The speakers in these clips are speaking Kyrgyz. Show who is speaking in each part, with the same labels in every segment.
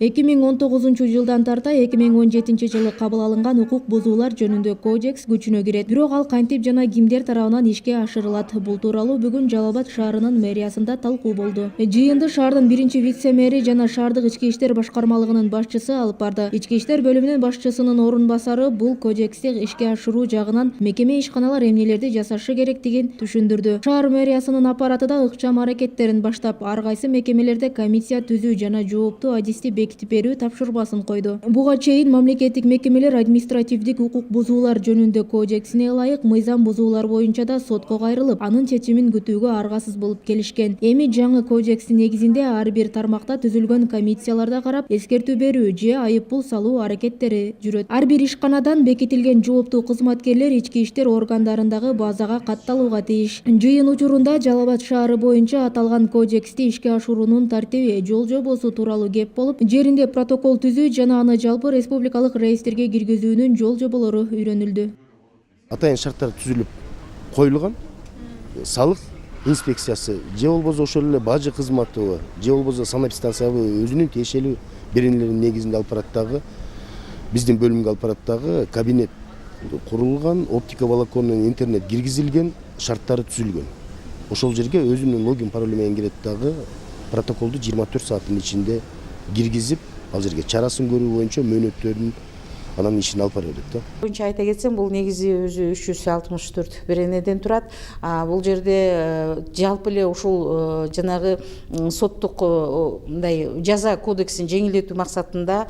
Speaker 1: 2019 жылдан тарта 2017 жылы кабыл алынган укук бузуулар жөнүндө кодекс күчүнө кирет. Бирок ал кантип жана кимдер тарабынан ишке ашырылат? Бул тууралуу бүгүн Жалал Абад шаарынын мэриясында талкуу болду. Жыйынды шаардын биринчи вице-мэри жана шаардык ички иштер башкармалыгынын башчысы алып барды. Ички иштер бөлүмүнүн башчысынын орун басары бул кодексти ишке ашыруу жагынан мекеме ишканалар эмнелерди жасашы керектигин түшүндүрдү. Шаар мэриясынын аппараты да ыкчам аракеттерин баштап, ар кайсы мекемелерде комиссия түзүү жана жооптуу адисти бекитип берүү тапшырмасын койду. Буга чейин мамлекеттик мекемелер административдик укук бузуулар жөнүндө кодексине ылайык мыйзам бузуулар боюнча да сотко кайрылып, анын чечимин күтүүгө аргасыз болуп келишкен. Эми жаңы кодекстин негизинде ар бир тармакта түзүлгөн комиссияларда карап, эскертүү берүү же айыппул салуу аракеттери жүрөт. Ар бир ишканадан бекитилген жооптуу кызматкерлер ички иштер органдарындагы базага катталууга тийиш. Жыйын учурунда Жалал Абад шаары боюнча аталган кодексти ишке ашыруунун тартиби, жол жобосу тууралуу кеп болуп, жеринде протокол түзүү жана аны жалпы республикалык реестрге киргизүүнүн жол жоболору үйрөнүлдү.
Speaker 2: Атайын шарттар түзүлүп коюлган. Салык инспекциясы же болбосо ошол эле бажы кызматы же болбосо санэпидстанциябы өзүнүн тиешелүү беренелеринин негизинде алып бараттагы биздин бөлүмгө алып бараттагы кабинет курулган, оптика волоконный интернет киргизилген, шарттары түзүлгөн. Ошол жерге өзүнүн логин паролу менен кирет дагы протоколду 24 сааттын ичинде киргизип, ал жерге чарасын көрүү боюнча мөөнөттөрүн анан ишин алып бара берет да.
Speaker 3: Боюнча айта кетсем, бул негизи өзү 364 беренеден турат. Бул жерде жалпы эле ушул жанагы соттук мындай жаза кодексин жеңилдетүү максатында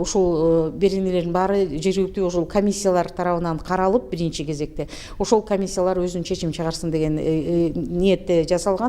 Speaker 3: ушул беренелердин баары жергиликтүү ошол комиссиялар тарабынан каралып, биринчи кезекте ошол комиссиялар өзүнүн чечим чыгарсын деген ниетте жасалган.